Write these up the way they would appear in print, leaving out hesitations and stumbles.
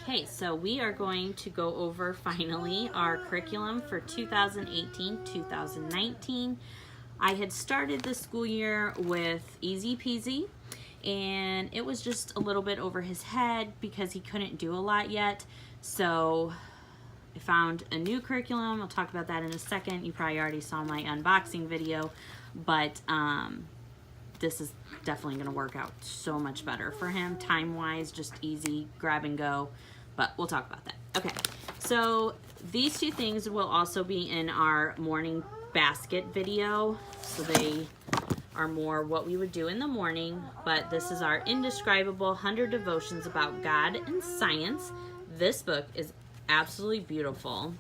Okay, so we are going to go over finally our curriculum for 2018-2019. I had started the school year with Easy Peasy, and it was just a little bit over his head because he couldn't do a lot yet. So I found a new curriculum. I'll talk about that in a second. You probably already saw my unboxing video, but this is definitely going to work out so much better for him. Time-wise, just easy, grab and go, but we'll talk about that. Okay, so these two things will also be in our morning basket video. So they are more what we would do in the morning, but this is our Indescribable 100 Devotions About God and Science. This book is absolutely beautiful.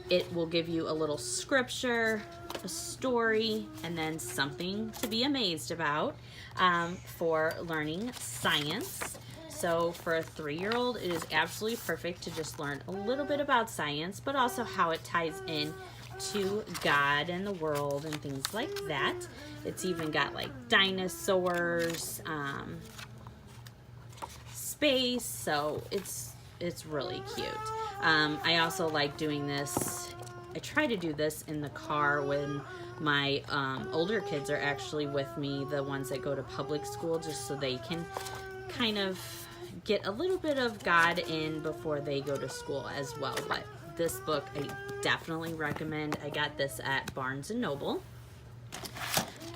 It will give you a little scripture, a story, and then something to be amazed about for learning science. So for a 3-year-old, it is absolutely perfect to just learn a little bit about science, but also how it ties in to God and the world and things like that. It's even got like dinosaurs, space, so it's really cute. I also like doing this. I try to do this in the car when my older kids are actually with me, the ones that go to public school, just so they can kind of get a little bit of God in before they go to school as well. But this book I definitely recommend. I got this at Barnes & Noble.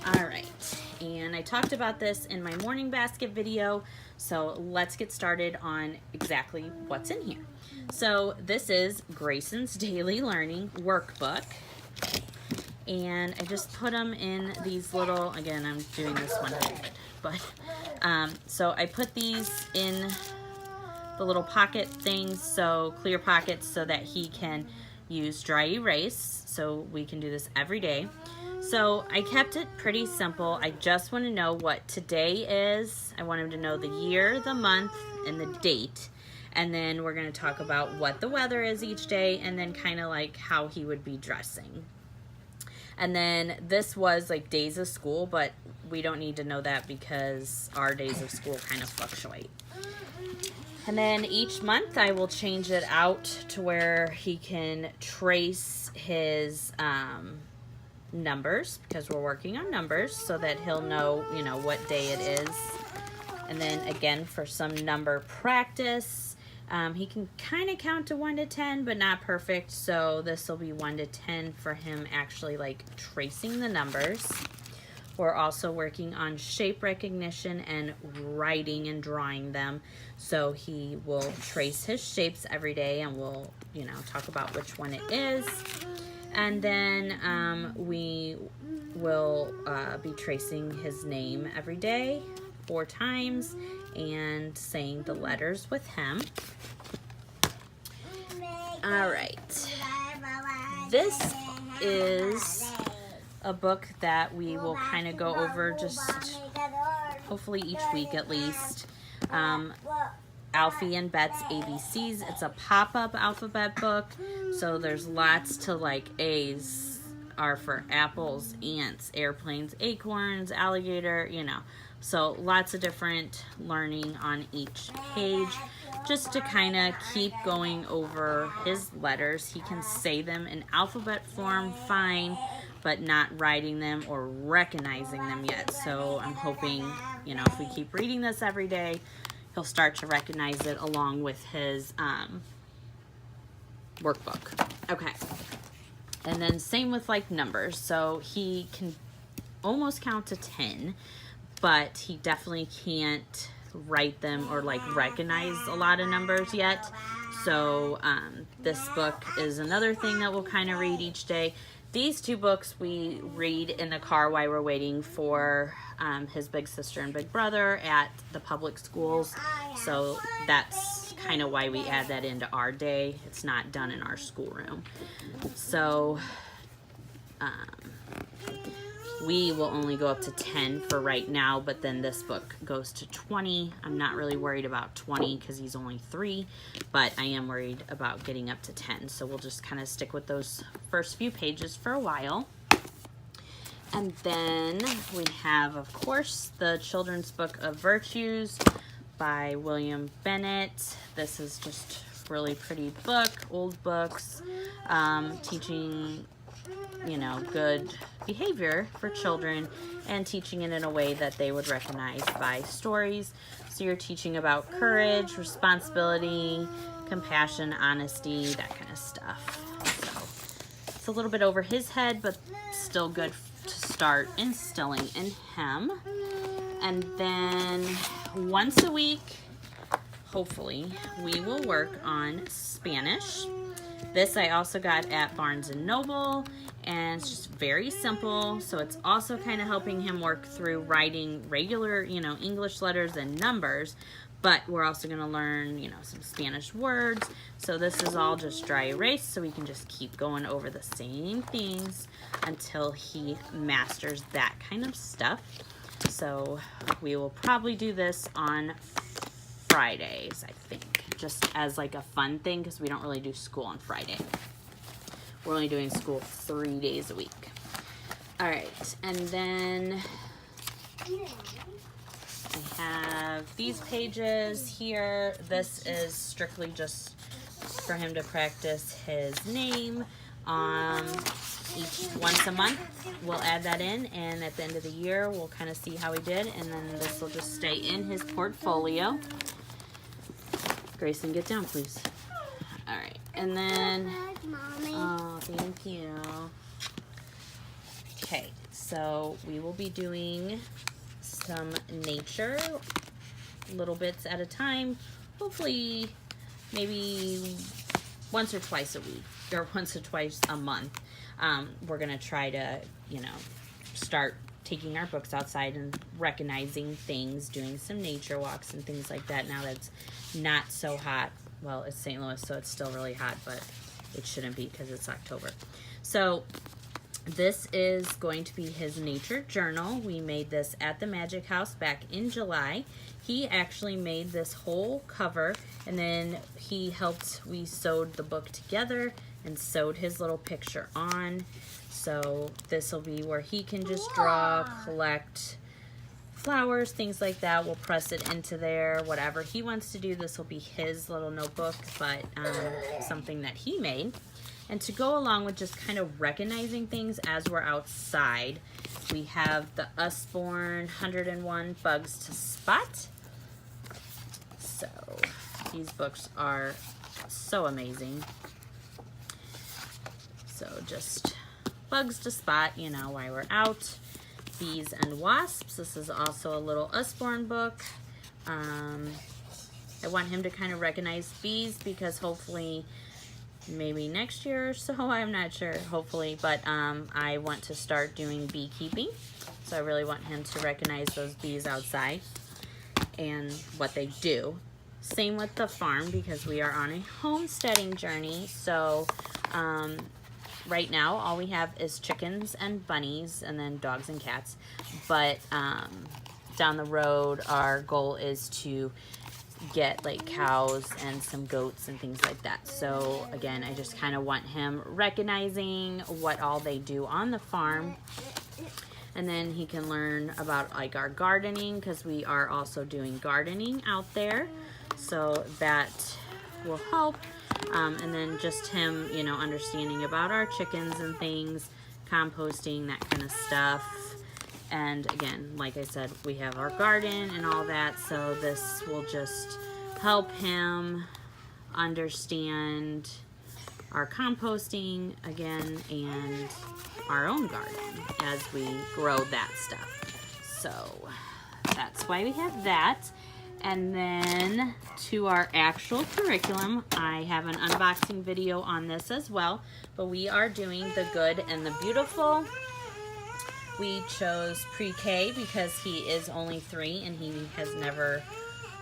All right, and I talked about this in my morning basket video, so let's get started on exactly what's in here. So this is Grayson's Daily Learning Workbook, and I just put them in these little, again, I'm doing this one-handed, but so I put these in the little pocket things, so clear pockets, so that he can use dry erase, so we can do this every day. So I kept it pretty simple. I just want to know what today is. I want him to know the year, the month, and the date. And then we're going to talk about what the weather is each day, and then kind of like how he would be dressing. And then this was like days of school, but we don't need to know that because our days of school kind of fluctuate. And then each month I will change it out to where he can trace his numbers, because we're working on numbers, so that he'll know, you know, what day it is. And then again, for some number practice, he can kind of count to 1 to 10, but not perfect. So this will be 1 to 10 for him actually like tracing the numbers. We're also working on shape recognition and writing and drawing them. So he will trace his shapes every day, and we'll, you know, talk about which one it is. And then we will be tracing his name every day 4 times and saying the letters with him. All right. This is a book that we will kind of go over just hopefully each week at least. Alfie and Bet's ABCs. It's a pop-up alphabet book, so there's lots to like. A's are for apples, ants, airplanes, acorns, alligator, you know. So lots of different learning on each page, just to kind of keep going over his letters. He can say them in alphabet form fine, but not writing them or recognizing them yet. So I'm hoping, you know, if we keep reading this every day, he'll start to recognize it along with his workbook. Okay. And then same with like numbers. So he can almost count to 10, but he definitely can't write them or like recognize a lot of numbers yet. So this book is another thing that we'll kind of read each day. These 2 books we read in the car while we're waiting for his big sister and big brother at the public schools. So that's kind of why we add that into our day. It's not done in our schoolroom. So we will only go up to 10 for right now, but then this book goes to 20. I'm not really worried about 20 because he's only 3, but I am worried about getting up to 10. So we'll just kind of stick with those first few pages for a while. And then we have, of course, the Children's Book of Virtues, by William Bennett. This is just a really pretty book, old books, teaching, you know, good behavior for children and teaching it in a way that they would recognize by stories. So you're teaching about courage, responsibility, compassion, honesty, that kind of stuff. So it's a little bit over his head, but still good to start instilling in him. And then once a week, hopefully, we will work on Spanish. This I also got at Barnes & Noble, and it's just very simple. So it's also kind of helping him work through writing regular, you know, English letters and numbers, but we're also going to learn, you know, some Spanish words. So this is all just dry erase, so we can just keep going over the same things until he masters that kind of stuff. So we will probably do this on Fridays, I think, just as like a fun thing, because we don't really do school on Friday. We're only doing school 3 days a week. All right, and then I have these pages here. This is strictly just for him to practice his name. Each once a month, we'll add that in, and at the end of the year, we'll kind of see how he did, and then this will just stay in his portfolio. Grayson, get down, please. All right, and then, oh, thank you. Okay, so we will be doing some nature, little bits at a time, hopefully maybe once or twice a week, or once or twice a month. We're gonna try to, you know, start taking our books outside and recognizing things, doing some nature walks and things like that now that's not so hot. Well, it's St. Louis, so it's still really hot, but it shouldn't be because it's October. So this is going to be his nature journal. We made this at the Magic House back in July. He actually made this whole cover, and then we sewed the book together and sewed his little picture on. So this will be where he can just draw, collect flowers, things like that. We'll press it into there, whatever he wants to do. This will be his little notebook, but something that he made. And to go along with just kind of recognizing things as we're outside, we have the Usborne 101 Bugs to Spot. So these books are so amazing. So just bugs to spot, you know, while we're out. Bees and Wasps. This is also a little Usborne book. I want him to kind of recognize bees because hopefully maybe next year or so, I'm not sure, hopefully, but I want to start doing beekeeping. So I really want him to recognize those bees outside and what they do. Same with the farm because we are on a homesteading journey. So right now all we have is chickens and bunnies and then dogs and cats. But down the road our goal is to get like cows and some goats and things like that. So again, I just kind of want him recognizing what all they do on the farm, and then he can learn about like our gardening because we are also doing gardening out there, so that will help. And then just him, you know, understanding about our chickens and things, composting, that kind of stuff. And again, like I said, we have our garden and all that, so this will just help him understand our composting again and our own garden as we grow that stuff. So that's why we have that. And then to our actual curriculum, I have an unboxing video on this as well, but we are doing The Good and the Beautiful. We chose pre-K because he is only 3 and he has never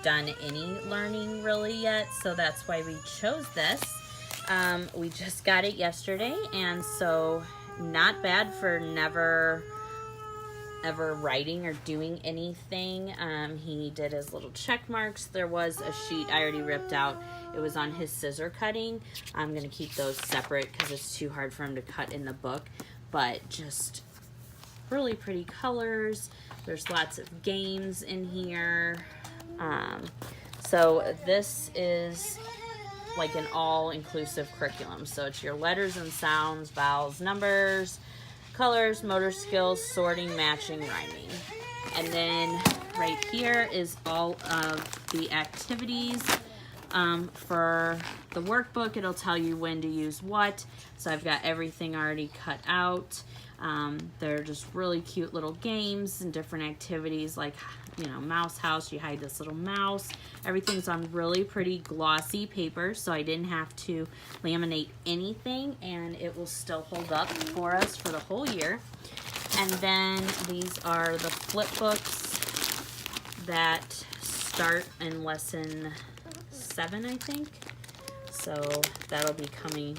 done any learning really yet, so that's why we chose this. We just got it yesterday, and so not bad for never ever writing or doing anything. He did his little check marks. There was a sheet I already ripped out. It was on his scissor cutting. I'm gonna keep those separate because it's too hard for him to cut in the book, but just really pretty colors. There's lots of games in here. So this is like an all-inclusive curriculum. So it's your letters and sounds, vowels, numbers, colors, motor skills, sorting, matching, rhyming. And then right here is all of the activities. For the workbook, it'll tell you when to use what. So I've got everything already cut out. They're just really cute little games and different activities, like, you know, mouse house, you hide this little mouse. Everything's on really pretty glossy paper, so I didn't have to laminate anything, and it will still hold up for us for the whole year. And then these are the flip books that start in lesson 7, I think. So that'll be coming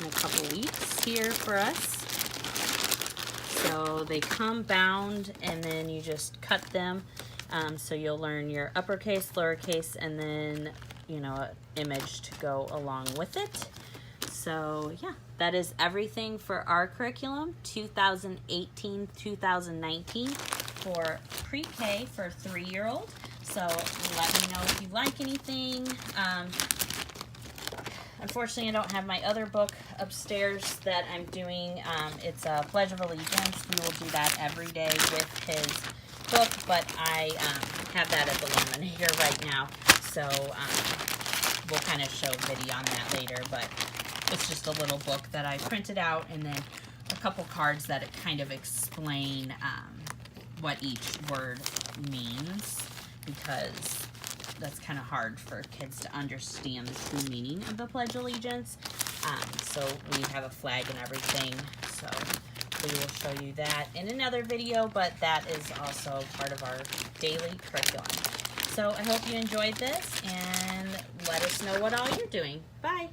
in a couple weeks here for us. So they come bound, and then you just cut them. So you'll learn your uppercase, lowercase, and then, you know, an image to go along with it. So yeah, that is everything for our curriculum 2018-2019 for pre-K for 3-year-old. So let me know if you like anything. Unfortunately, I don't have my other book upstairs that I'm doing. It's a Pledge of Allegiance. We will do that every day with his book, but I have that at the laminator right now. So we'll kind of show video on that later, but it's just a little book that I printed out, and then a couple cards that it kind of explain what each word means, because that's kind of hard for kids to understand the true meaning of the Pledge of Allegiance. So we have a flag and everything, so we will show you that in another video, but that is also part of our daily curriculum. So I hope you enjoyed this, and let us know what all you're doing. Bye!